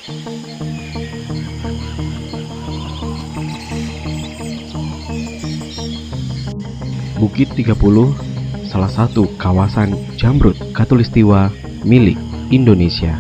Bukit 30 salah satu kawasan jamrut khatulistiwa milik Indonesia.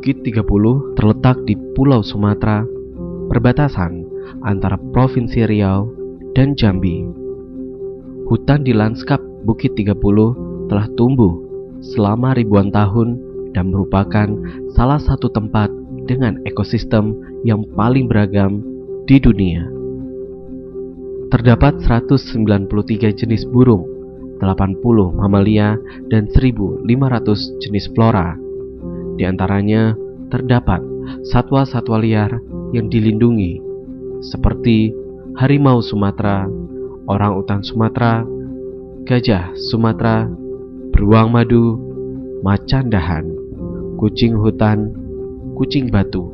Bukit 30 terletak di Pulau Sumatera, perbatasan antara Provinsi Riau dan Jambi. Hutan di lanskap Bukit 30 telah tumbuh selama ribuan tahun dan merupakan salah satu tempat dengan ekosistem yang paling beragam di dunia. Terdapat 193 jenis burung, 80 mamalia, dan 1.500 jenis flora. Di antaranya terdapat satwa-satwa liar yang dilindungi seperti harimau Sumatera, orangutan Sumatera, gajah Sumatera, beruang madu, macan dahan, kucing hutan, kucing batu,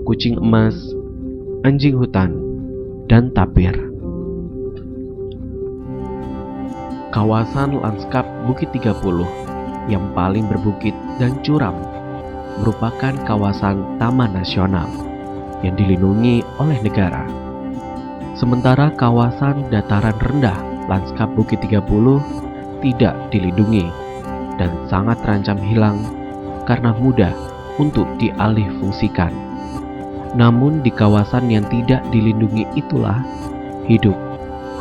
kucing emas, anjing hutan, dan tapir. Kawasan lanskap Bukit 30 yang paling berbukit dan curam merupakan kawasan taman nasional yang dilindungi oleh negara. Sementara kawasan dataran rendah lanskap Bukit 30 tidak dilindungi dan sangat terancam hilang karena mudah untuk dialihfungsikan. Namun di kawasan yang tidak dilindungi itulah hidup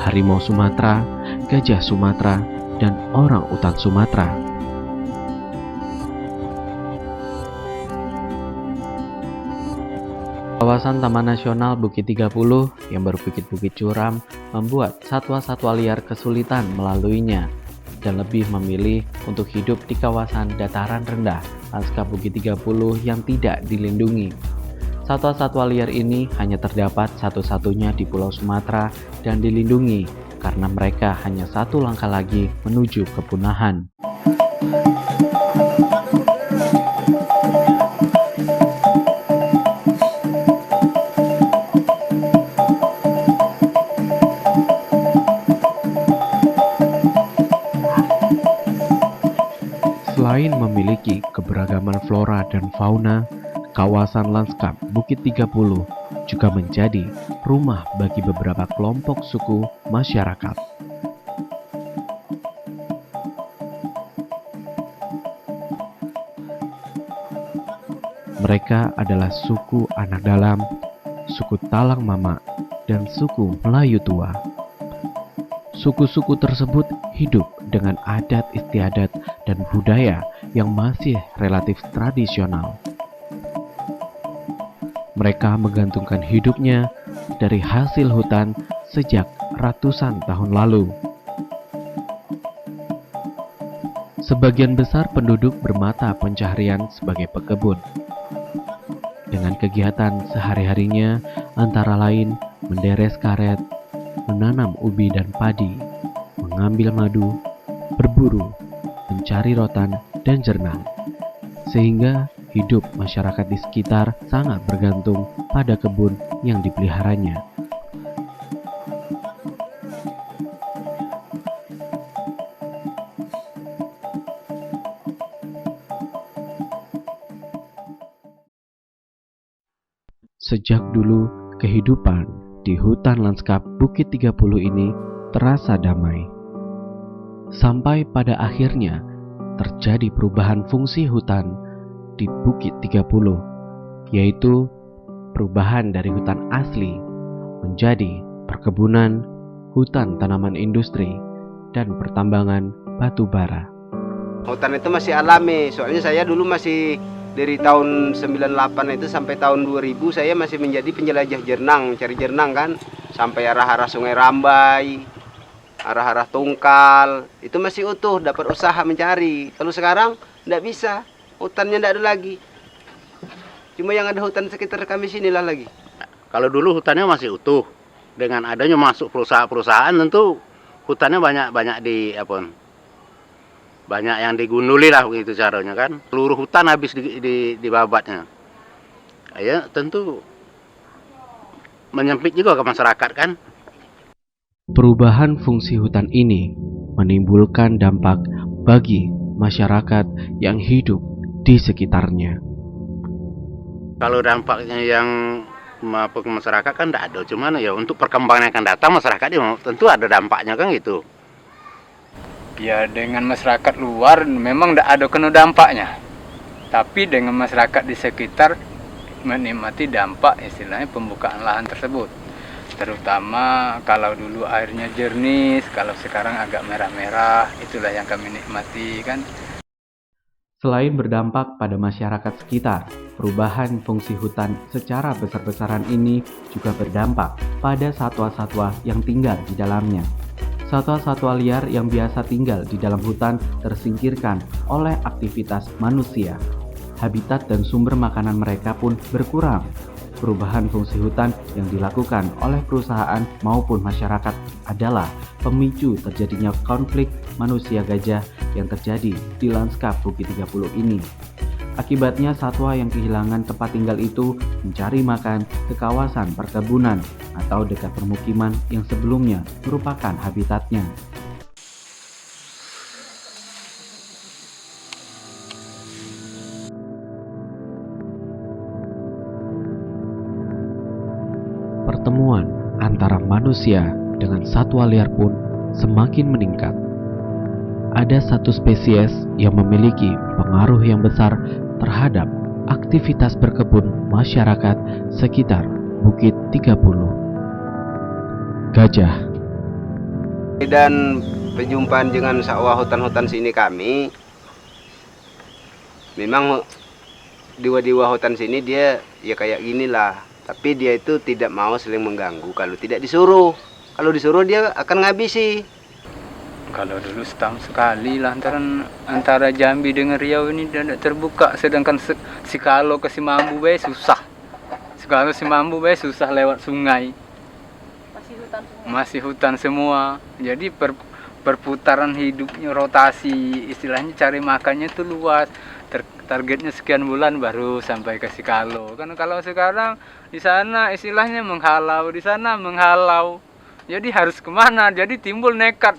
harimau Sumatera, gajah Sumatera, dan orangutan Sumatera. Kawasan Taman Nasional Bukit 30 yang berbukit-bukit curam membuat satwa-satwa liar kesulitan melaluinya dan lebih memilih untuk hidup di kawasan dataran rendah lanskap Bukit 30 yang tidak dilindungi. Satwa-satwa liar ini hanya terdapat satu-satunya di Pulau Sumatera dan dilindungi karena mereka hanya satu langkah lagi menuju kepunahan. Selain memiliki keberagaman flora dan fauna, kawasan lanskap Bukit 30 juga menjadi rumah bagi beberapa kelompok suku masyarakat. Mereka adalah suku Anak Dalam, suku Talang Mama, dan suku Melayu Tua. Suku-suku tersebut hidup dengan adat istiadat dan budaya yang masih relatif tradisional. Mereka menggantungkan hidupnya dari hasil hutan sejak ratusan tahun lalu. Sebagian besar penduduk bermata pencaharian sebagai pekebun. Dengan kegiatan sehari-harinya antara lain menderes karet, menanam ubi dan padi, mengambil madu, berburu, mencari rotan, dan jernang. Sehingga hidup masyarakat di sekitar sangat bergantung pada kebun yang dipeliharanya. Sejak dulu, kehidupan di hutan lanskap Bukit 30 ini terasa damai. Sampai pada akhirnya terjadi perubahan fungsi hutan di Bukit 30, yaitu perubahan dari hutan asli menjadi perkebunan, hutan tanaman industri, dan pertambangan batu bara. Hutan itu masih alami, soalnya saya dulu masih dari tahun 98 itu sampai tahun 2000 saya masih menjadi penjelajah jernang, cari jernang kan. sampai arah-arah Sungai Rambai, arah-arah Tungkal, itu masih utuh, dapat usaha mencari. Kalau sekarang tidak bisa, hutannya tidak ada lagi. Cuma yang ada hutan sekitar kami sinilah lagi. Kalau dulu hutannya masih utuh, dengan adanya masuk perusahaan-perusahaan tentu hutannya banyak banyak yang digunduli lah begitu caranya kan. Seluruh hutan habis dibabatnya. Ya tentu menyempit juga ke masyarakat kan. Perubahan fungsi hutan ini menimbulkan dampak bagi masyarakat yang hidup di sekitarnya. Kalau dampaknya yang ke masyarakat kan tidak ada, cuman ya untuk perkembangan yang akan datang masyarakat ya tentu ada dampaknya kan gitu. Ya dengan masyarakat luar memang tidak ada kena dampaknya, tapi dengan masyarakat di sekitar menikmati dampak istilahnya pembukaan lahan tersebut. Terutama kalau dulu airnya jernih, kalau sekarang agak merah-merah, itulah yang kami nikmati kan. Selain berdampak pada masyarakat sekitar, perubahan fungsi hutan secara besar-besaran ini juga berdampak pada satwa-satwa yang tinggal di dalamnya. Satwa-satwa liar yang biasa tinggal di dalam hutan tersingkirkan oleh aktivitas manusia. Habitat dan sumber makanan mereka pun berkurang. Perubahan fungsi hutan yang dilakukan oleh perusahaan maupun masyarakat adalah pemicu terjadinya konflik manusia gajah yang terjadi di lanskap Bukit 30 ini. Akibatnya satwa yang kehilangan tempat tinggal itu mencari makan ke kawasan perkebunan atau dekat permukiman yang sebelumnya merupakan habitatnya. Pertemuan antara manusia dengan satwa liar pun semakin meningkat. Ada satu spesies yang memiliki pengaruh yang besar terhadap aktivitas berkebun masyarakat sekitar Bukit 30. Gajah. Dan perjumpaan dengan sawah hutan-hutan sini kami, memang diwa-diwa hutan sini dia ya kayak ginilah. Tapi dia itu tidak mau saling mengganggu kalau tidak disuruh. Kalau disuruh dia akan ngabisi. Kalau dulu setahun sekali lantaran antara Jambi dengan Riau ini tidak terbuka, sedangkan Sikalo ke Simambu Bay susah. Sikalo Simambu Bay susah lewat sungai. Masih hutan semua. Jadi perputaran hidupnya rotasi, istilahnya cari makannya itu luas. Targetnya sekian bulan baru sampai ke Sikalo. Kan kalau sekarang di sana istilahnya menghalau, di sana menghalau. Jadi harus kemana? Jadi timbul nekat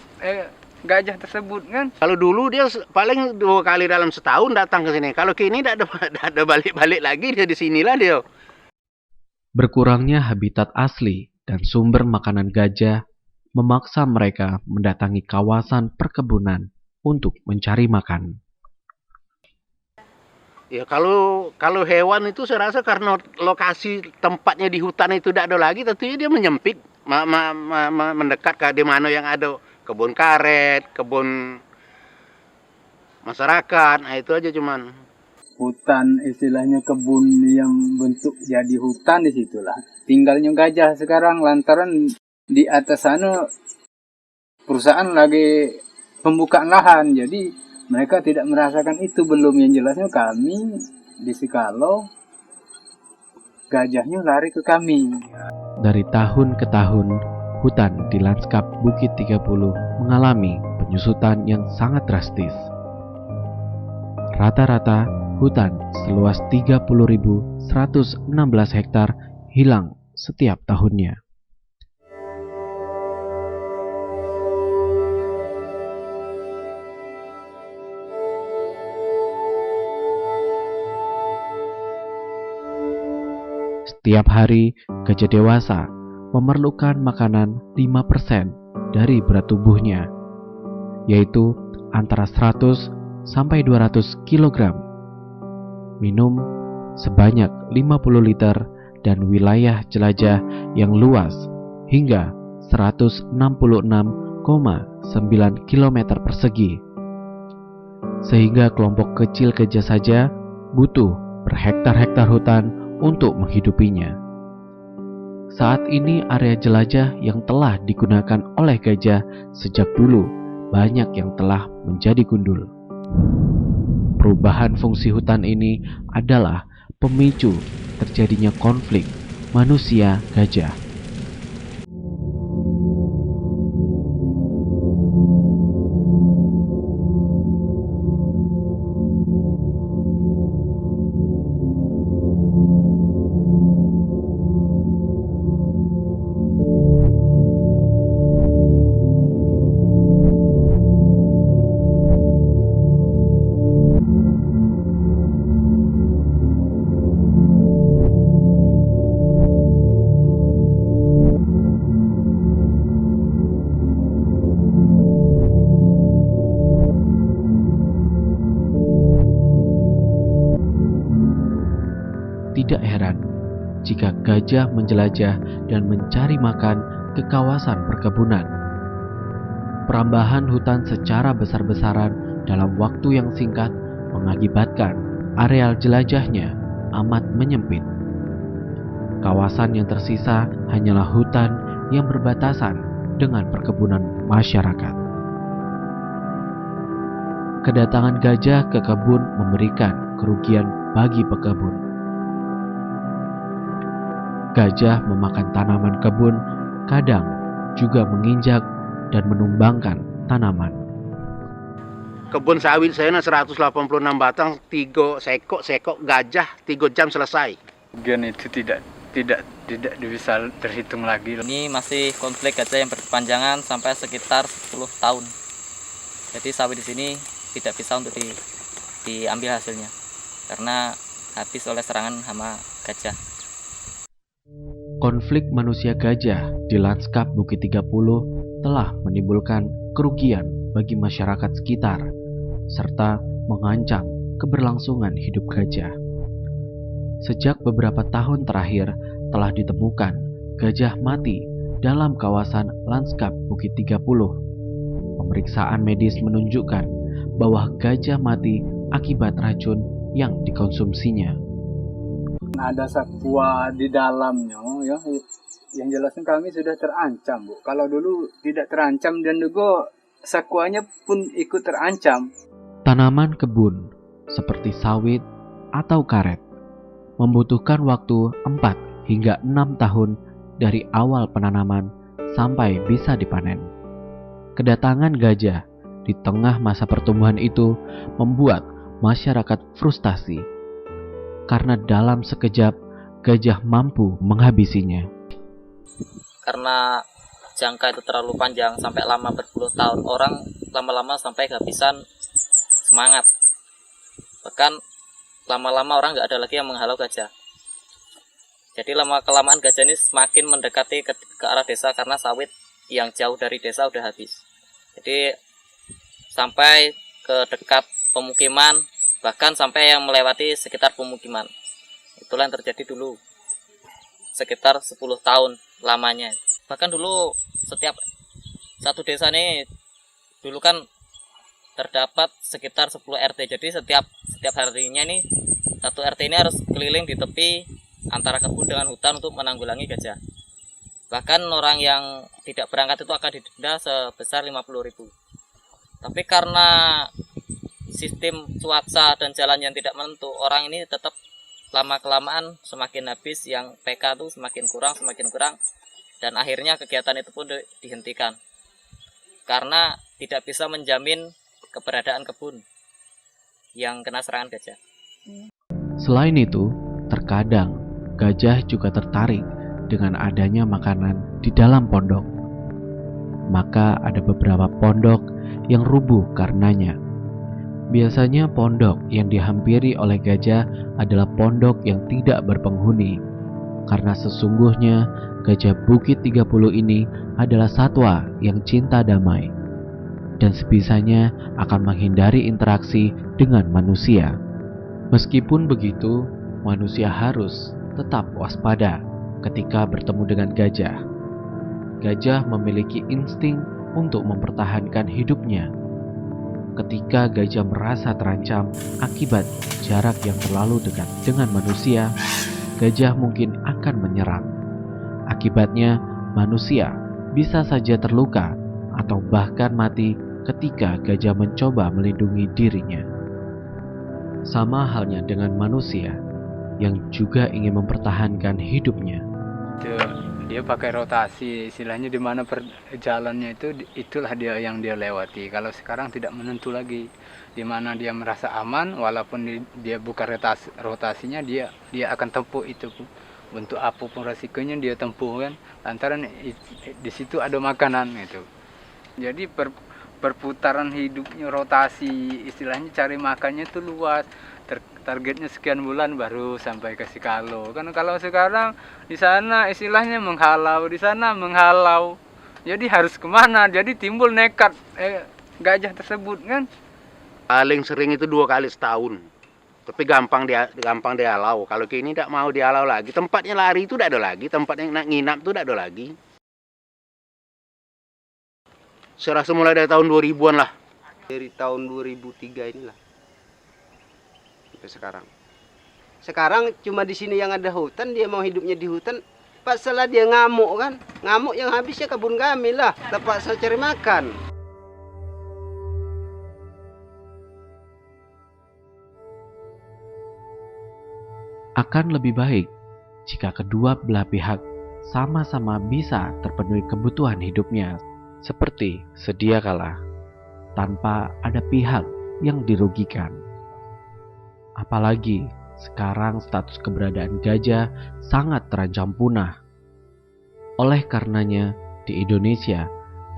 gajah tersebut kan. Kalau dulu dia paling 2 kali dalam setahun datang ke sini. Kalau kini tidak ada balik-balik lagi, dia di sinilah dia. Berkurangnya habitat asli dan sumber makanan gajah memaksa mereka mendatangi kawasan perkebunan untuk mencari makan. Ya kalau hewan itu saya rasa karena lokasi tempatnya di hutan itu tidak ada lagi, tentunya dia menyempit, mendekat ke di mana yang ada kebun karet, kebun masyarakat, nah itu aja cuman. Hutan istilahnya kebun yang bentuk jadi hutan di situlah. Tinggalnya gajah sekarang lantaran di atas sana perusahaan lagi pembukaan lahan, jadi mereka tidak merasakan itu belum. Yang jelasnya kami di Sikalo, gajahnya lari ke kami. Dari tahun ke tahun, hutan di lanskap Bukit 30 mengalami penyusutan yang sangat drastis. Rata-rata hutan seluas 30.116 hektar hilang setiap tahunnya. Setiap hari, gajah dewasa memerlukan makanan 5% dari berat tubuhnya, yaitu antara 100 sampai 200 kg. Minum sebanyak 50 liter dan wilayah jelajah yang luas hingga 166,9 km persegi. Sehingga kelompok kecil gajah saja butuh berhektar-hektar hutan untuk menghidupinya. Saat ini area jelajah yang telah digunakan oleh gajah sejak dulu banyak yang telah menjadi gundul. Perubahan fungsi hutan ini adalah pemicu terjadinya konflik manusia-gajah. Tidak heran jika gajah menjelajah dan mencari makan ke kawasan perkebunan. Perambahan hutan secara besar-besaran dalam waktu yang singkat mengakibatkan areal jelajahnya amat menyempit. Kawasan yang tersisa hanyalah hutan yang berbatasan dengan perkebunan masyarakat. Kedatangan gajah ke kebun memberikan kerugian bagi pekebun. Gajah memakan tanaman kebun, kadang juga menginjak dan menumbangkan tanaman. Kebun sawit saya 186 batang, 3 sekok gajah 3 jam selesai. Kerugian itu tidak bisa terhitung lagi. Ini masih konflik gajah yang berkepanjangan sampai sekitar 10 tahun. Jadi sawit di sini tidak bisa untuk diambil hasilnya karena habis oleh serangan hama gajah. Konflik manusia gajah di lanskap Bukit 30 telah menimbulkan kerugian bagi masyarakat sekitar, serta mengancam keberlangsungan hidup gajah. Sejak beberapa tahun terakhir telah ditemukan gajah mati dalam kawasan lanskap Bukit 30. Pemeriksaan medis menunjukkan bahwa gajah mati akibat racun yang dikonsumsinya. Ada sakwa di dalamnya, ya. Yang jelasnya kami sudah terancam, Bu. Kalau dulu tidak terancam dan juga sakwanya pun ikut terancam. Tanaman kebun seperti sawit atau karet membutuhkan waktu 4 hingga 6 tahun dari awal penanaman sampai bisa dipanen. Kedatangan gajah di tengah masa pertumbuhan itu membuat masyarakat frustasi karena dalam sekejap gajah mampu menghabisinya. Karena jangka itu terlalu panjang sampai lama berpuluh tahun, orang lama-lama sampai kehabisan semangat. Bahkan lama-lama orang nggak ada lagi yang menghalau gajah. Jadi lama-kelamaan gajah ini semakin mendekati ke arah desa karena sawit yang jauh dari desa udah habis. Jadi sampai ke dekat pemukiman, bahkan sampai yang melewati sekitar pemukiman. Itulah yang terjadi dulu sekitar 10 tahun lamanya. Bahkan dulu setiap satu desa ini dulu kan terdapat sekitar 10 RT. Jadi setiap harinya ini satu RT ini harus keliling di tepi antara kebun dengan hutan untuk menanggulangi gajah. Bahkan orang yang tidak berangkat itu akan didenda sebesar 50.000. Tapi karena sistem cuaca dan jalan yang tidak menentu, orang ini tetap lama-kelamaan semakin habis, yang PK itu semakin kurang, dan akhirnya kegiatan itu pun dihentikan karena tidak bisa menjamin keberadaan kebun yang kena serangan gajah. Selain itu, terkadang gajah juga tertarik dengan adanya makanan di dalam pondok. Maka ada beberapa pondok yang rubuh karenanya. Biasanya pondok yang dihampiri oleh gajah adalah pondok yang tidak berpenghuni, karena sesungguhnya gajah Bukit 30 ini adalah satwa yang cinta damai dan sebisanya akan menghindari interaksi dengan manusia. Meskipun begitu, manusia harus tetap waspada ketika bertemu dengan gajah. Gajah memiliki insting untuk mempertahankan hidupnya. Ketika gajah merasa terancam akibat jarak yang terlalu dekat dengan manusia, gajah mungkin akan menyerang. Akibatnya, manusia bisa saja terluka atau bahkan mati ketika gajah mencoba melindungi dirinya. Sama halnya dengan manusia yang juga ingin mempertahankan hidupnya. Dia pakai rotasi, istilahnya di mana jalannya itulah dia yang dia lewati. Kalau sekarang tidak menentu lagi, di mana dia merasa aman, walaupun dia buka rotasinya, dia akan tempuh itu bentuk apapun resikonya dia tempuh kan, lantaran di situ ada makanan gitu. Jadi perputaran hidupnya rotasi, istilahnya cari makannya itu luas. Targetnya sekian bulan baru sampai ke Sikalo. Kan kalau sekarang di sana istilahnya menghalau, di sana menghalau. Jadi harus kemana? Jadi timbul nekat gajah tersebut kan. Paling sering itu 2 kali setahun. Tapi gampang dihalau. Kalau kini tidak mau dihalau lagi. Tempatnya lari itu tidak ada lagi. Tempatnya nak nginap itu tidak ada lagi. Saya rasa mulai dari tahun 2000-an lah. Dari tahun 2003 inilah sampai sekarang. Sekarang cuma di sini yang ada hutan, dia mau hidupnya di hutan. Pasalah dia ngamuk kan, ngamuk yang habisnya kebun kami lah, terpaksa cari makan. Akan lebih baik jika kedua belah pihak sama-sama bisa terpenuhi kebutuhan hidupnya seperti sedia kala, tanpa ada pihak yang dirugikan. Apalagi sekarang status keberadaan gajah sangat terancam punah. Oleh karenanya, di Indonesia,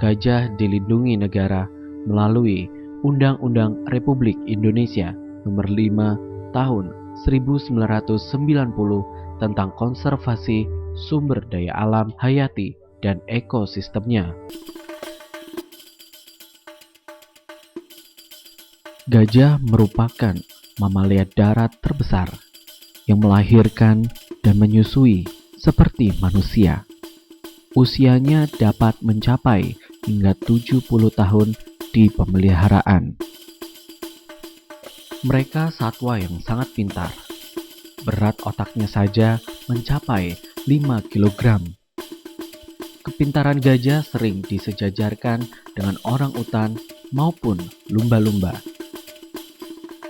gajah dilindungi negara melalui Undang-Undang Republik Indonesia Nomor 5 Tahun 1990 tentang konservasi sumber daya alam hayati dan ekosistemnya. Gajah merupakan mamalia darat terbesar yang melahirkan dan menyusui seperti manusia. Usianya dapat mencapai hingga 70 tahun di pemeliharaan. Mereka satwa yang sangat pintar. Berat otaknya saja mencapai 5 kg. Kepintaran gajah sering disejajarkan dengan orang-utan maupun lumba-lumba.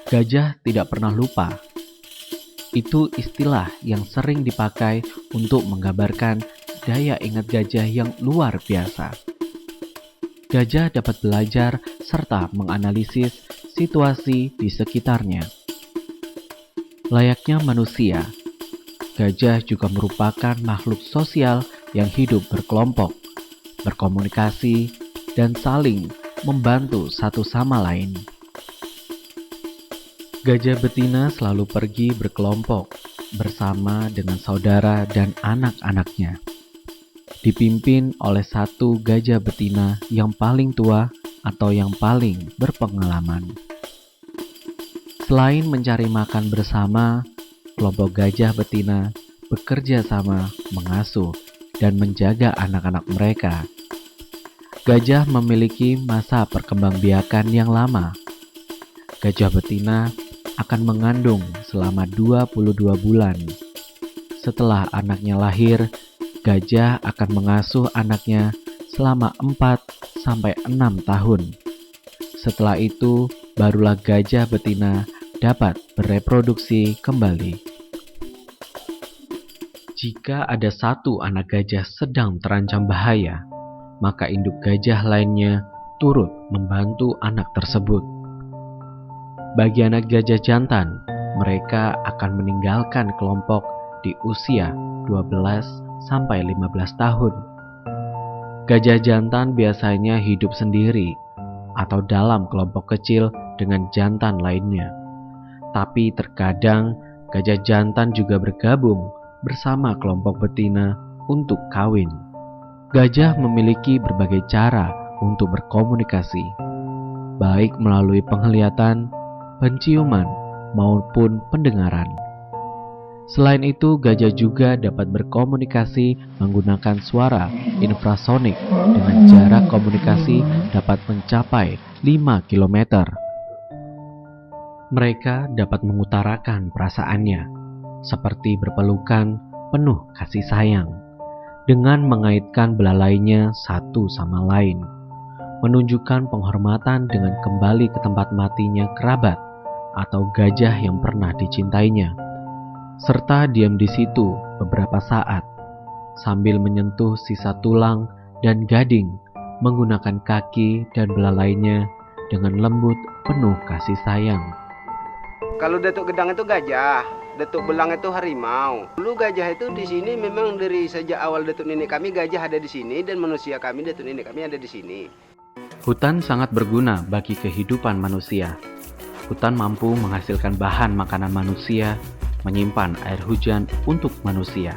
Gajah tidak pernah lupa. Itu istilah yang sering dipakai untuk menggambarkan daya ingat gajah yang luar biasa. Gajah dapat belajar serta menganalisis situasi di sekitarnya. Layaknya manusia, gajah juga merupakan makhluk sosial yang hidup berkelompok, berkomunikasi, dan saling membantu satu sama lain. Gajah betina selalu pergi berkelompok bersama dengan saudara dan anak-anaknya. Dipimpin oleh satu gajah betina yang paling tua atau yang paling berpengalaman. Selain mencari makan bersama, kelompok gajah betina bekerja sama mengasuh dan menjaga anak-anak mereka. Gajah memiliki masa perkembangbiakan yang lama. Gajah betina akan mengandung selama 22 bulan. Setelah anaknya lahir, gajah akan mengasuh anaknya selama 4-6 tahun. Setelah itu, barulah gajah betina dapat bereproduksi kembali. Jika ada satu anak gajah sedang terancam bahaya, maka induk gajah lainnya turut membantu anak tersebut. Bagi anak gajah jantan, mereka akan meninggalkan kelompok di usia 12-15 tahun. Gajah jantan biasanya hidup sendiri atau dalam kelompok kecil dengan jantan lainnya. Tapi terkadang gajah jantan juga bergabung bersama kelompok betina untuk kawin. Gajah memiliki berbagai cara untuk berkomunikasi, baik melalui penglihatan, penciuman, maupun pendengaran. Selain itu, gajah juga dapat berkomunikasi menggunakan suara infrasonik dengan jarak komunikasi dapat mencapai 5 km. Mereka dapat mengutarakan perasaannya, seperti berpelukan penuh kasih sayang, dengan mengaitkan belalainya satu sama lain, menunjukkan penghormatan dengan kembali ke tempat matinya kerabat atau gajah yang pernah dicintainya, serta diam di situ beberapa saat sambil menyentuh sisa tulang dan gading menggunakan kaki dan belalainya dengan lembut penuh kasih sayang. Kalau Datuk Gedang itu gajah, Datuk Belang itu harimau. Dulu gajah itu di sini memang dari sejak awal Datuk nenek kami gajah ada di sini dan manusia kami Datuk nenek kami ada di sini. Hutan sangat berguna bagi kehidupan manusia. Hutan mampu menghasilkan bahan makanan manusia, menyimpan air hujan untuk manusia,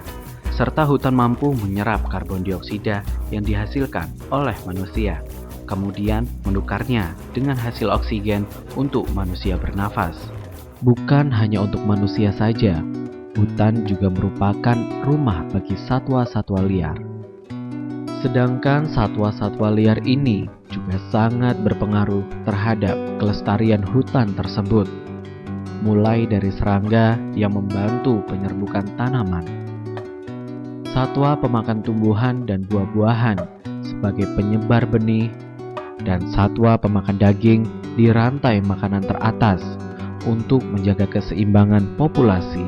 serta hutan mampu menyerap karbon dioksida yang dihasilkan oleh manusia, kemudian menukarnya dengan hasil oksigen untuk manusia bernafas. Bukan hanya untuk manusia saja, hutan juga merupakan rumah bagi satwa-satwa liar. Sedangkan satwa-satwa liar ini juga sangat berpengaruh terhadap kelestarian hutan tersebut, mulai dari serangga yang membantu penyerbukan tanaman, satwa pemakan tumbuhan dan buah-buahan sebagai penyebar benih, dan satwa pemakan daging di rantai makanan teratas untuk menjaga keseimbangan populasi.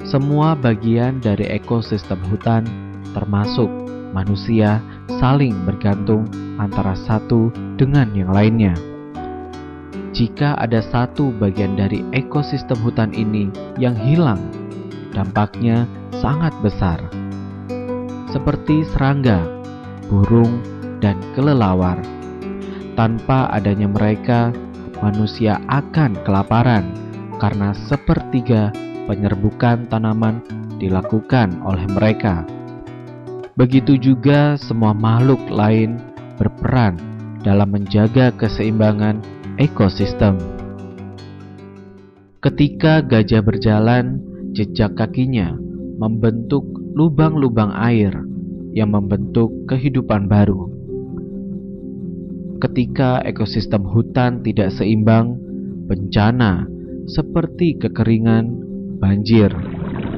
Semua bagian dari ekosistem hutan, termasuk manusia, saling bergantung antara satu dengan yang lainnya. Jika ada satu bagian dari ekosistem hutan ini yang hilang, dampaknya sangat besar. Seperti serangga, burung, dan kelelawar. Tanpa adanya mereka, manusia akan kelaparan karena sepertiga penyerbukan tanaman dilakukan oleh mereka. Begitu juga semua makhluk lain berperan dalam menjaga keseimbangan ekosistem. Ketika gajah berjalan, jejak kakinya membentuk lubang-lubang air yang membentuk kehidupan baru. Ketika ekosistem hutan tidak seimbang, bencana seperti kekeringan, banjir,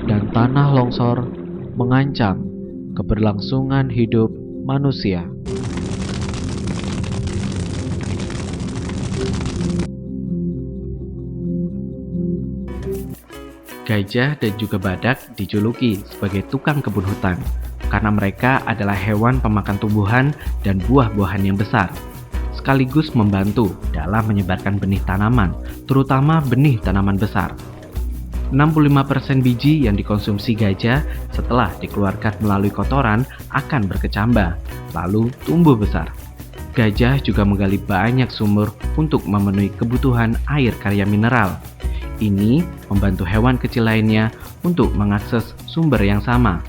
dan tanah longsor mengancam keberlangsungan hidup manusia. Gajah dan juga badak dijuluki sebagai tukang kebun hutan karena mereka adalah hewan pemakan tumbuhan dan buah-buahan yang besar, sekaligus membantu dalam menyebarkan benih tanaman, terutama benih tanaman besar. 65% biji yang dikonsumsi gajah setelah dikeluarkan melalui kotoran akan berkecambah, lalu tumbuh besar. Gajah juga menggali banyak sumur untuk memenuhi kebutuhan air kaya mineral. Ini membantu hewan kecil lainnya untuk mengakses sumber yang sama.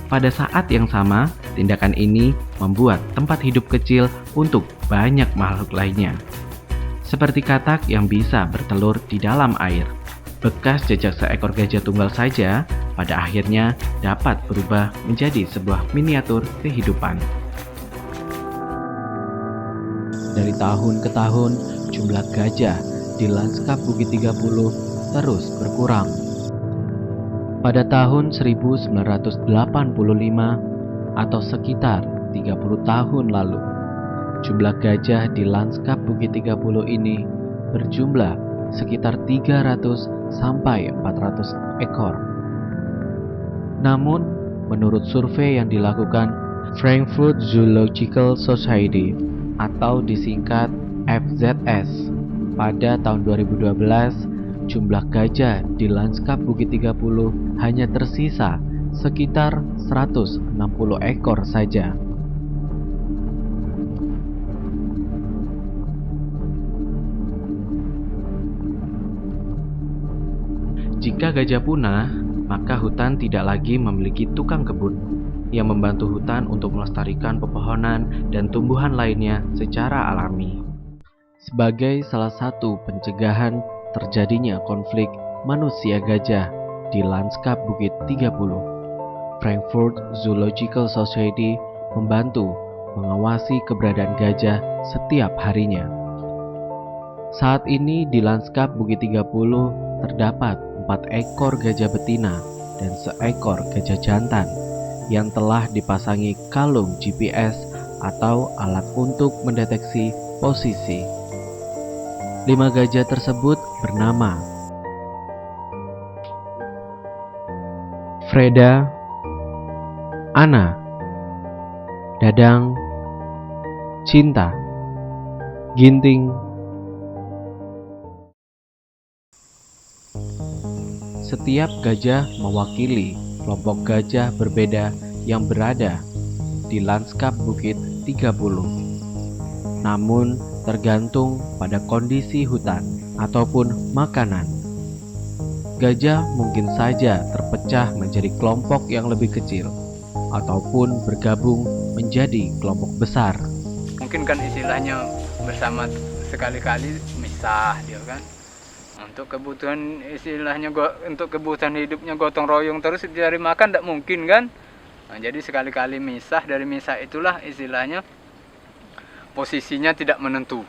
Pada saat yang sama, tindakan ini membuat tempat hidup kecil untuk banyak makhluk lainnya. Seperti katak yang bisa bertelur di dalam air. Bekas jejak seekor gajah tunggal saja pada akhirnya dapat berubah menjadi sebuah miniatur kehidupan. Dari tahun ke tahun, jumlah gajah di lanskap Bukit 30 terus berkurang. Pada tahun 1985 atau sekitar 30 tahun lalu, jumlah gajah di lanskap Bukit 30 ini berjumlah sekitar 300 sampai 400 ekor. Namun, menurut survei yang dilakukan Frankfurt Zoological Society atau disingkat FZS pada tahun 2012, jumlah gajah di lanskap Bukit 30 hanya tersisa sekitar 160 ekor saja. Jika gajah punah, maka hutan tidak lagi memiliki tukang kebun yang membantu hutan untuk melestarikan pepohonan dan tumbuhan lainnya secara alami. Sebagai salah satu pencegahan terjadinya konflik manusia gajah di lanskap Bukit 30, Frankfurt Zoological Society membantu mengawasi keberadaan gajah setiap harinya. Saat ini di lanskap Bukit 30 terdapat 4 ekor gajah betina dan seekor gajah jantan yang telah dipasangi kalung GPS atau alat untuk mendeteksi posisi. 5 gajah tersebut bernama Freda, Ana, Dadang, Cinta, Ginting. Setiap gajah mewakili kelompok gajah berbeda yang berada di lanskap Bukit 30. Namun tergantung pada kondisi hutan ataupun makanan. Gajah mungkin saja terpecah menjadi kelompok yang lebih kecil ataupun bergabung menjadi kelompok besar. Mungkin kan istilahnya bersama sekali-kali misah dia kan. Untuk kebutuhan istilahnya untuk kebutuhan hidupnya gotong royong terus cari makan tidak mungkin kan. Nah, jadi sekali-kali misah, dari misah itulah istilahnya posisinya tidak menentu.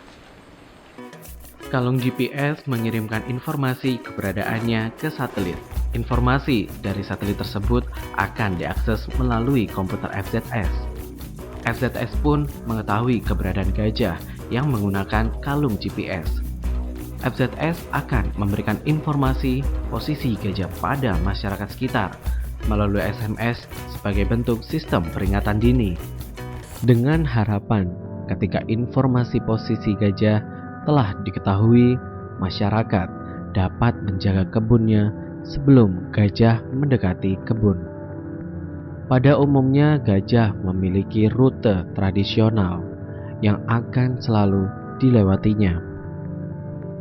Kalung GPS mengirimkan informasi keberadaannya ke satelit. Informasi dari satelit tersebut akan diakses melalui komputer FZS. FZS pun mengetahui keberadaan gajah yang menggunakan kalung GPS. FZS akan memberikan informasi posisi gajah pada masyarakat sekitar melalui SMS sebagai bentuk sistem peringatan dini. Dengan harapan ketika informasi posisi gajah telah diketahui, masyarakat dapat menjaga kebunnya sebelum gajah mendekati kebun. Pada umumnya gajah memiliki rute tradisional yang akan selalu dilewatinya.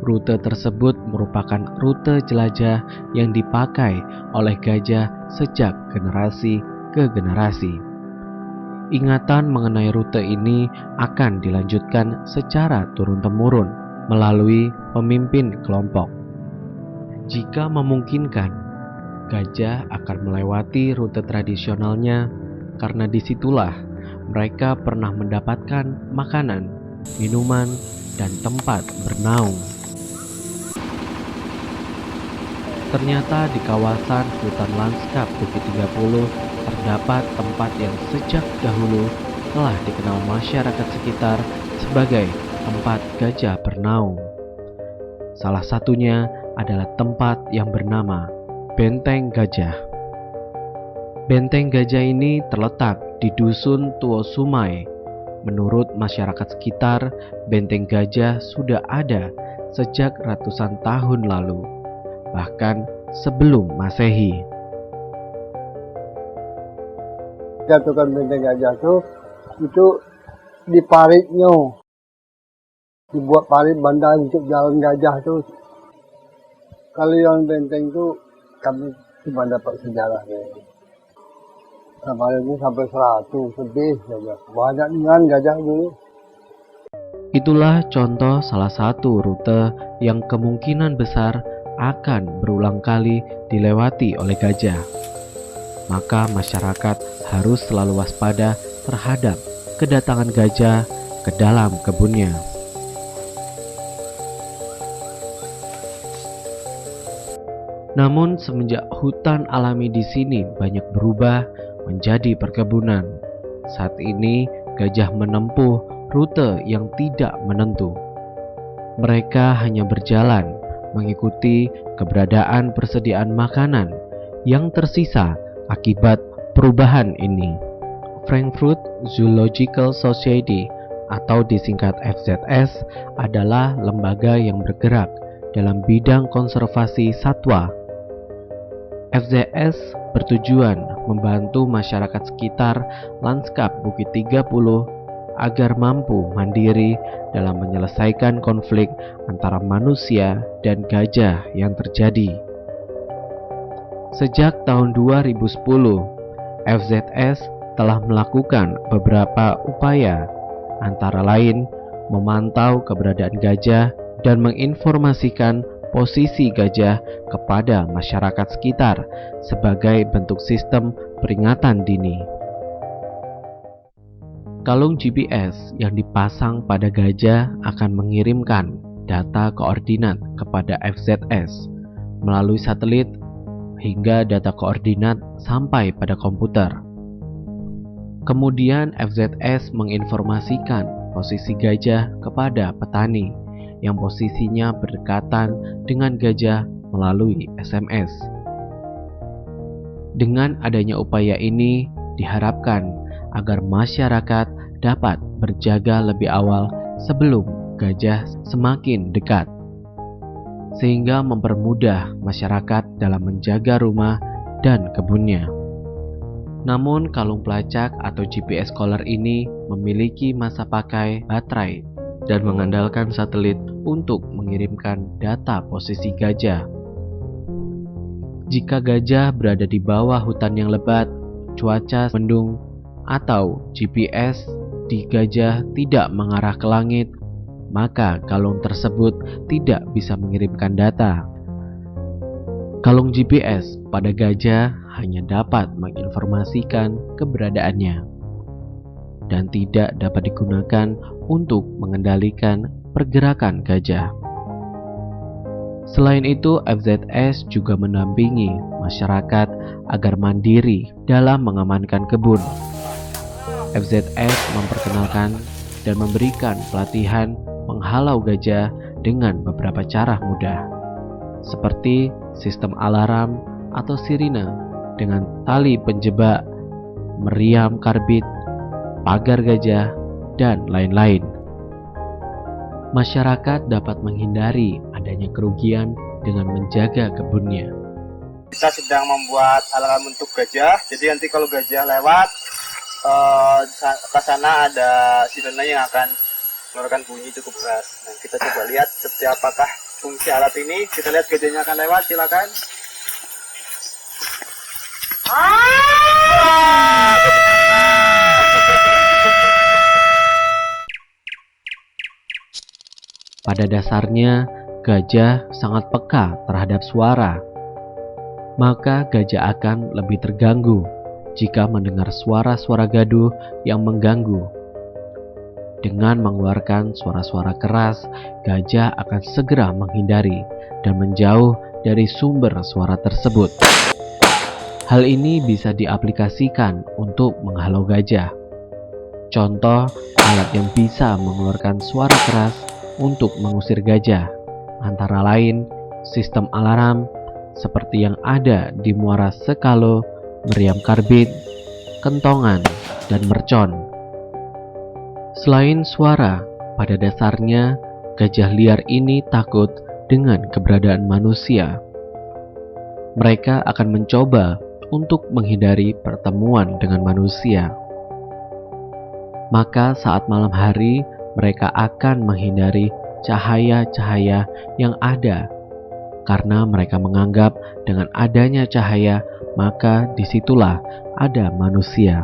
Rute tersebut merupakan rute jelajah yang dipakai oleh gajah sejak generasi ke generasi. Ingatan mengenai rute ini akan dilanjutkan secara turun-temurun melalui pemimpin kelompok. Jika memungkinkan, gajah akan melewati rute tradisionalnya karena disitulah mereka pernah mendapatkan makanan, minuman, dan tempat bernaung. Ternyata di kawasan hutan lanskap Bukit 30 terdapat tempat yang sejak dahulu telah dikenal masyarakat sekitar sebagai tempat gajah bernaung. Salah satunya adalah tempat yang bernama Benteng Gajah. Benteng Gajah ini terletak di Dusun Tuo Sumai. Menurut masyarakat sekitar, Benteng Gajah sudah ada sejak ratusan tahun lalu, bahkan sebelum Masehi. Jatuhkan Benteng Gajah itu di paritnya, dibuat parit bandar untuk jalan gajah tuh. Kalau yang benteng itu kami cuma dapat sejarahnya. Sampai 100 lebih saja. Banyak dengan gajah dulu. Itulah contoh salah satu rute yang kemungkinan besar akan berulang kali dilewati oleh gajah. Maka masyarakat harus selalu waspada terhadap kedatangan gajah ke dalam kebunnya. Namun semenjak hutan alami di sini banyak berubah menjadi perkebunan, saat ini gajah menempuh rute yang tidak menentu. Mereka hanya berjalan mengikuti keberadaan persediaan makanan yang tersisa akibat perubahan ini. Frankfurt Zoological Society atau disingkat FZS adalah lembaga yang bergerak dalam bidang konservasi satwa. FZS bertujuan membantu masyarakat sekitar lanskap Bukit 30 agar mampu mandiri dalam menyelesaikan konflik antara manusia dan gajah yang terjadi. Sejak tahun 2010, FZS telah melakukan beberapa upaya, antara lain memantau keberadaan gajah dan menginformasikan posisi gajah kepada masyarakat sekitar sebagai bentuk sistem peringatan dini. Kalung GPS yang dipasang pada gajah akan mengirimkan data koordinat kepada FZS melalui satelit hingga data koordinat sampai pada komputer. Kemudian FZS menginformasikan posisi gajah kepada petani yang posisinya berdekatan dengan gajah melalui SMS. Dengan adanya upaya ini diharapkan agar masyarakat dapat berjaga lebih awal sebelum gajah semakin dekat, sehingga mempermudah masyarakat dalam menjaga rumah dan kebunnya. Namun kalung pelacak atau GPS collar ini memiliki masa pakai baterai dan mengandalkan satelit untuk mengirimkan data posisi gajah. Jika gajah berada di bawah hutan yang lebat, cuaca mendung, atau GPS di gajah tidak mengarah ke langit, maka kalung tersebut tidak bisa mengirimkan data. Kalung GPS pada gajah hanya dapat menginformasikan keberadaannya dan tidak dapat digunakan untuk mengendalikan pergerakan gajah. Selain itu, FZS juga mendampingi masyarakat agar mandiri dalam mengamankan kebun. FZS memperkenalkan dan memberikan pelatihan menghalau gajah dengan beberapa cara mudah, seperti sistem alarm atau sirine dengan tali penjebak, meriam karbit, pagar gajah, dan lain-lain. Masyarakat dapat menghindari adanya kerugian dengan menjaga kebunnya. Kita sedang membuat alarm untuk gajah, jadi nanti kalau gajah lewat ke sana ada sirene yang akan mengeluarkan bunyi cukup keras. Nah, kita coba lihat seperti apakah fungsi alat ini. Kita lihat gajahnya akan lewat, silakan. Pada dasarnya, gajah sangat peka terhadap suara. Maka gajah akan lebih terganggu jika mendengar suara-suara gaduh yang mengganggu. Dengan mengeluarkan suara-suara keras, gajah akan segera menghindari dan menjauh dari sumber suara tersebut. Hal ini bisa diaplikasikan untuk menghalau gajah. Contoh alat yang bisa mengeluarkan suara keras untuk mengusir gajah, antara lain sistem alarm seperti yang ada di Muara Sekalo, meriam karbit, kentongan, dan mercon. Selain suara, pada dasarnya gajah liar ini takut dengan keberadaan manusia. Mereka akan mencoba untuk menghindari pertemuan dengan manusia. Maka saat malam hari, mereka akan menghindari cahaya-cahaya yang ada, karena mereka menganggap dengan adanya cahaya, maka disitulah ada manusia.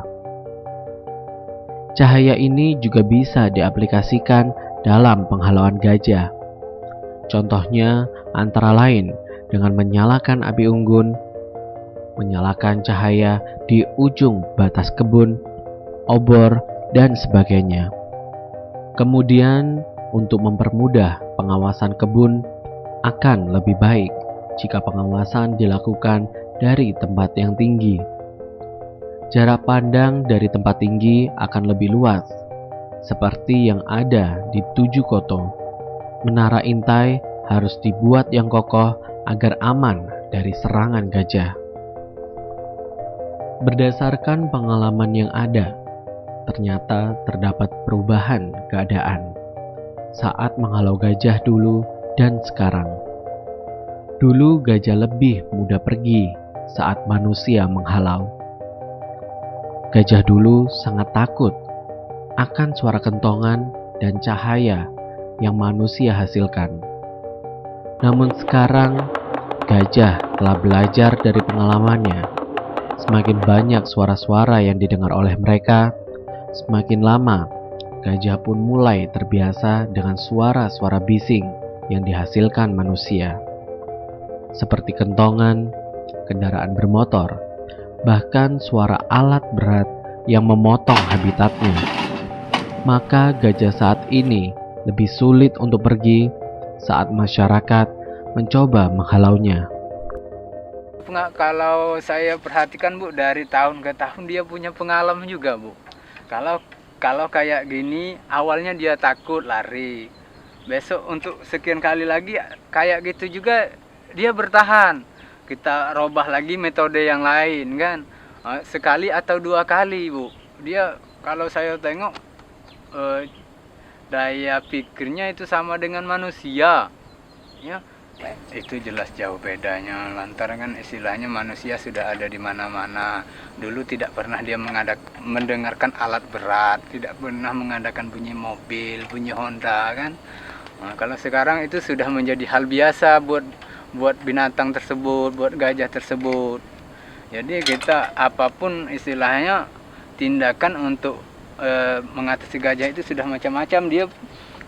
Cahaya ini juga bisa diaplikasikan dalam penghalauan gajah. Contohnya antara lain dengan menyalakan api unggun, menyalakan cahaya di ujung batas kebun, obor, dan sebagainya. Kemudian, untuk mempermudah pengawasan kebun, akan lebih baik jika pengawasan dilakukan dari tempat yang tinggi. Jarak pandang dari tempat tinggi akan lebih luas, seperti yang ada di Tujuh Koto. Menara intai harus dibuat yang kokoh agar aman dari serangan gajah. Berdasarkan pengalaman yang ada, ternyata terdapat perubahan keadaan saat menghalau gajah dulu dan sekarang. Dulu gajah lebih mudah pergi saat manusia menghalau. Gajah dulu sangat takut akan suara kentongan dan cahaya yang manusia hasilkan. Namun sekarang, gajah telah belajar dari pengalamannya. Semakin banyak suara-suara yang didengar oleh mereka, semakin lama gajah pun mulai terbiasa dengan suara-suara bising yang dihasilkan manusia, seperti kentongan, kendaraan bermotor, bahkan suara alat berat yang memotong habitatnya. Maka gajah saat ini lebih sulit untuk pergi saat masyarakat mencoba menghalaunya. Kalau saya perhatikan Bu, dari tahun ke tahun dia punya pengalaman juga Bu. Kalau kalau kayak gini awalnya dia takut lari. Besok untuk sekian kali lagi kayak gitu juga dia bertahan. Kita robah lagi metode yang lain kan. Sekali atau 2 kali, Bu. Dia kalau saya tengok eh, daya pikirnya itu sama dengan manusia. Ya, itu jelas jauh bedanya. Lantaran kan istilahnya manusia sudah ada di mana-mana. Dulu tidak pernah dia mendengarkan alat berat, tidak pernah mengadakan bunyi mobil, bunyi Honda kan. Nah, kalau sekarang itu sudah menjadi hal biasa buat binatang tersebut, buat gajah tersebut. Jadi kita apapun istilahnya tindakan untuk mengatasi gajah itu sudah macam-macam. Dia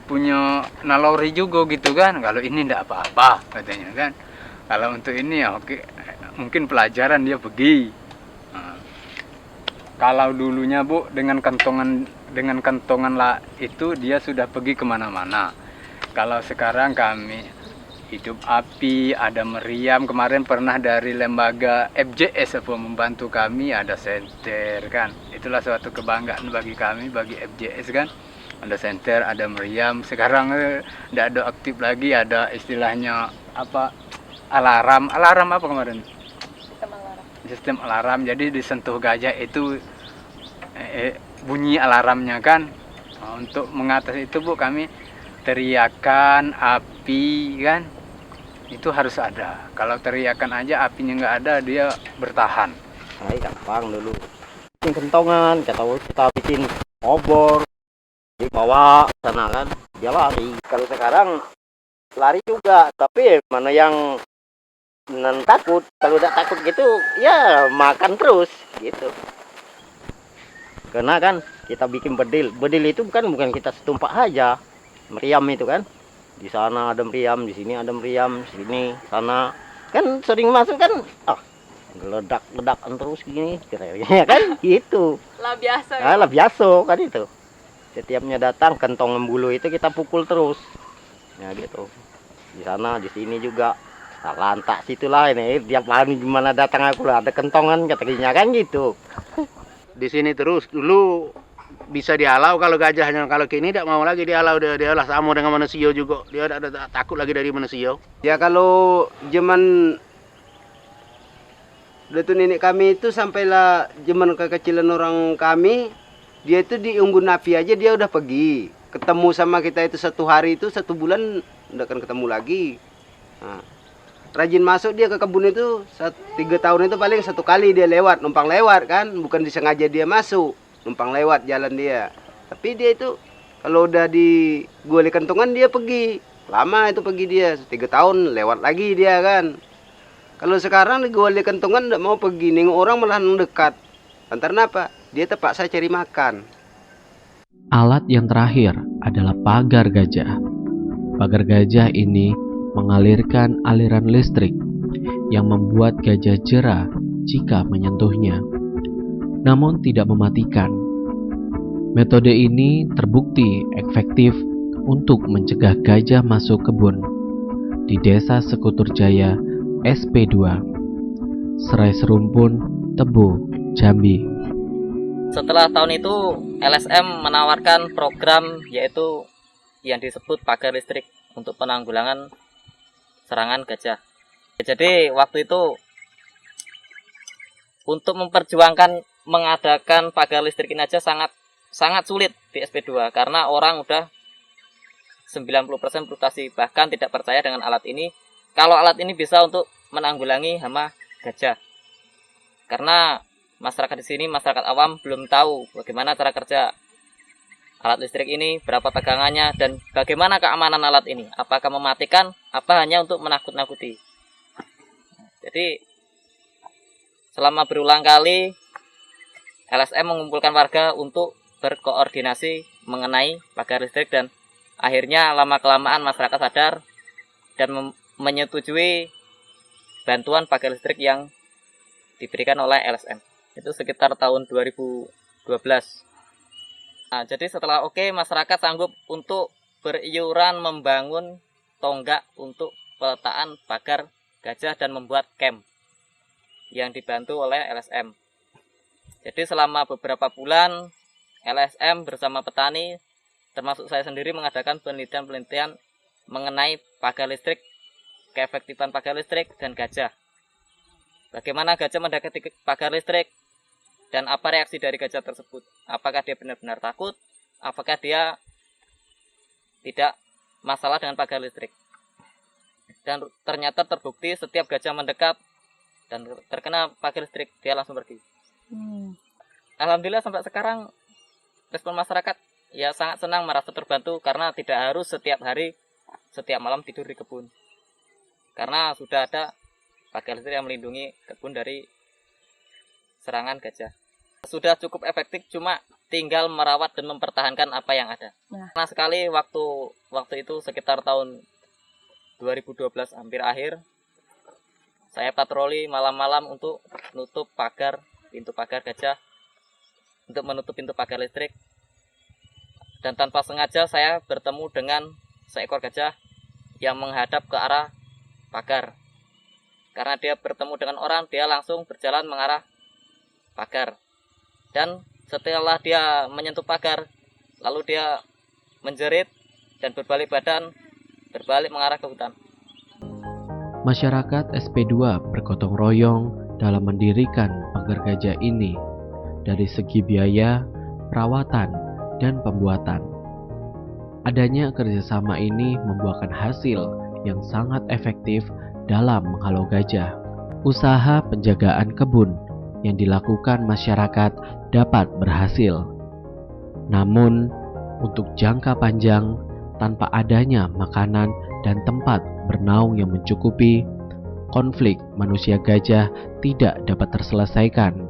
punya naluri juga gitu kan. Kalau ini tidak apa-apa katanya kan. Kalau untuk ini ya oke, mungkin pelajaran dia pergi. Nah, kalau dulunya Bu dengan kantongan lah itu dia sudah pergi kemana-mana. Kalau sekarang kami hidup api, ada meriam. Kemarin pernah dari lembaga FJS apa membantu kami, ada senter kan. Itulah suatu kebanggaan bagi kami, bagi FJS kan. Ada senter, ada meriam. Sekarang tidak ada aktif lagi, ada istilahnya apa, alarm apa kemarin? Sistem alarm. Jadi disentuh gajah itu bunyi alarmnya kan. Nah, untuk mengatasi itu Bu, kami teriakan api kan, itu harus ada. Kalau teriakan aja apinya nggak ada, dia bertahan. Nah, gampang dulu. Bikin kentongan, kita bikin obor, dibawa sana kan, dia lari. Kalau sekarang lari juga, tapi mana yang takut. Kalau udah takut gitu, ya makan terus gitu. Karena kan kita bikin bedil itu bukan kita setumpak aja. Meriam itu kan, di sana ada meriam, di sini ada meriam, sini sana kan sering masuk kan, ledak-ledakan terus gini, ya kan gitu. Lah biasa. Lah biasa kan itu. Setiapnya datang kentong bulu itu kita pukul terus, ya gitu. Di sana, di sini juga, lantak situlah ini. Tiap hari gimana datang aku lah ada kentongan katanya kan gitu. Di sini terus dulu bisa dihalau kalau gajahnya, kalau kini tidak mau lagi dihalau, dia lah sama dengan manusia juga, dia ada takut lagi dari manusia. Ya kalau zaman datu nenek kami itu sampailah zaman kekecilan orang kami, dia itu di unggun api aja dia udah pergi. Ketemu sama kita itu 1 hari itu 1 bulan udah akan ketemu lagi. Nah, rajin masuk dia ke kebun itu 3 tahun itu paling 1 kali dia lewat, numpang lewat kan, bukan disengaja dia masuk. Numpang lewat jalan dia. Tapi dia itu kalau udah di goli kentongan dia pergi. Lama itu pergi dia, 3 tahun lewat lagi dia kan. Kalau sekarang di goli kentongan enggak mau pergi, nengok orang malah mendekat. Lantaran apa? Dia terpaksa cari makan. Alat yang terakhir adalah pagar gajah. Pagar gajah ini mengalirkan aliran listrik yang membuat gajah jera jika menyentuhnya, namun tidak mematikan. Metode ini terbukti efektif untuk mencegah gajah masuk kebun di Desa Sekutur Jaya SP2, Serai Serumpun, Tebo, Jambi. Setelah tahun itu LSM menawarkan program yaitu yang disebut pagar listrik untuk penanggulangan serangan gajah. Jadi waktu itu untuk memperjuangkan mengadakan pagar listrik ini aja sangat sulit di SP2 karena orang udah 90% frustasi, bahkan tidak percaya dengan alat ini. Kalau alat ini bisa untuk menanggulangi hama gajah. Karena masyarakat di sini, masyarakat awam belum tahu bagaimana cara kerja alat listrik ini, berapa tegangannya dan bagaimana keamanan alat ini. Apakah mematikan, apa hanya untuk menakut-nakuti. Jadi selama berulang kali LSM mengumpulkan warga untuk berkoordinasi mengenai pagar listrik dan akhirnya lama-kelamaan masyarakat sadar dan menyetujui bantuan pagar listrik yang diberikan oleh LSM. Itu sekitar tahun 2012. Nah, jadi setelah masyarakat sanggup untuk beriuran membangun tonggak untuk peletaan pagar gajah dan membuat camp yang dibantu oleh LSM. Jadi selama beberapa bulan LSM bersama petani, termasuk saya sendiri mengadakan penelitian-penelitian mengenai pagar listrik, keefektifan pagar listrik dan gajah. Bagaimana gajah mendekati pagar listrik dan apa reaksi dari gajah tersebut? Apakah dia benar-benar takut? Apakah dia tidak masalah dengan pagar listrik? Dan ternyata terbukti setiap gajah mendekat dan terkena pagar listrik, dia langsung pergi. Alhamdulillah sampai sekarang respon masyarakat ya sangat senang, merasa terbantu karena tidak harus setiap hari, setiap malam tidur di kebun. Karena sudah ada pagar listrik yang melindungi kebun dari serangan gajah. Sudah cukup efektif, cuma tinggal merawat dan mempertahankan apa yang ada. Nah sekali waktu itu sekitar tahun 2012 hampir akhir, saya patroli malam-malam untuk menutup pintu pagar gajah, untuk menutup pintu pagar listrik. Dan tanpa sengaja saya bertemu dengan seekor gajah yang menghadap ke arah pagar. Karena dia bertemu dengan orang, dia langsung berjalan mengarah pagar. Dan setelah dia menyentuh pagar, lalu dia menjerit dan berbalik badan, berbalik mengarah ke hutan. Masyarakat SP2 bergotong royong dalam mendirikan pagar gajah ini dari segi biaya, perawatan, dan pembuatan. Adanya kerjasama ini membuahkan hasil yang sangat efektif dalam menghalau gajah. Usaha penjagaan kebun yang dilakukan masyarakat dapat berhasil. Namun, untuk jangka panjang, tanpa adanya makanan dan tempat bernaung yang mencukupi, konflik manusia gajah tidak dapat terselesaikan.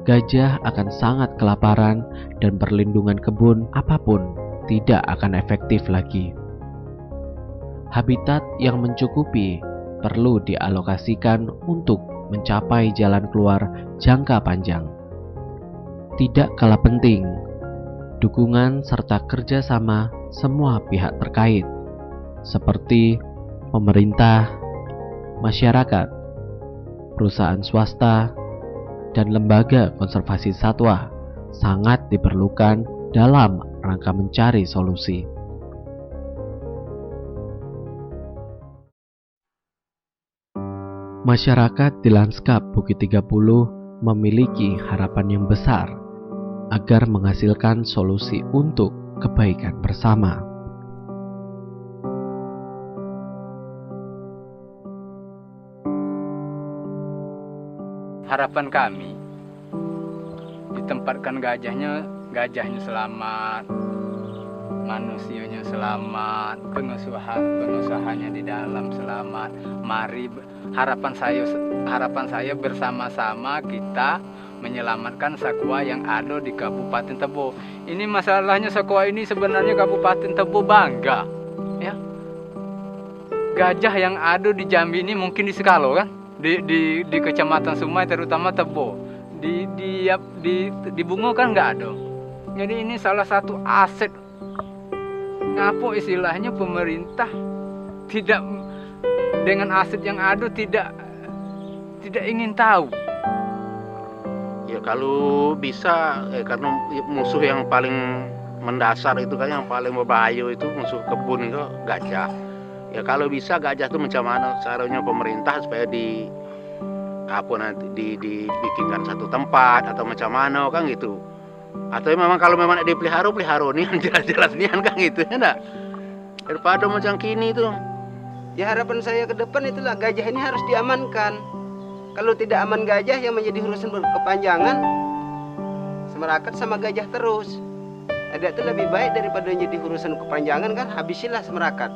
Gajah akan sangat kelaparan dan perlindungan kebun apapun tidak akan efektif lagi. Habitat yang mencukupi perlu dialokasikan untuk mencapai jalan keluar jangka panjang. Tidak kalah penting, dukungan serta kerjasama semua pihak terkait, seperti pemerintah, masyarakat, perusahaan swasta, dan lembaga konservasi satwa sangat diperlukan dalam rangka mencari solusi. Masyarakat di Lanskap Bukit 30 memiliki harapan yang besar agar menghasilkan solusi untuk kebaikan bersama. Harapan kami ditempatkan gajahnya selamat, manusianya selamat, pengusahanya di dalam selamat. Mari harapan saya bersama-sama kita menyelamatkan satwa yang ada di Kabupaten Tebo. Ini masalahnya satwa ini sebenarnya Kabupaten Tebo bangga, ya. Gajah yang ada di Jambi ini mungkin di Sekalo kan, di Kecamatan Sumai terutama Tebo, di Bungo kan nggak ada. Jadi ini salah satu aset. Ngapo istilahnya pemerintah tidak dengan aset yang ada tidak ingin tahu. Ya kalau bisa, karena musuh yang paling mendasar itu kan, yang paling berbahaya itu musuh kebun itu gajah. Ya kalau bisa gajah itu macam mana caranya pemerintah supaya dibikinkan satu tempat atau macam mana kan gitu. Atau memang kalau memang dipelihara nih jelas-jelas nih kan gitu ya enggak. Daripada macam kini itu. Ya harapan saya ke depan itulah gajah ini harus diamankan. Kalau tidak aman gajah yang menjadi urusan berkepanjangan, semerakat sama gajah terus. Ada itu lebih baik daripada menjadi urusan kepanjangan kan, habisilah semerakat.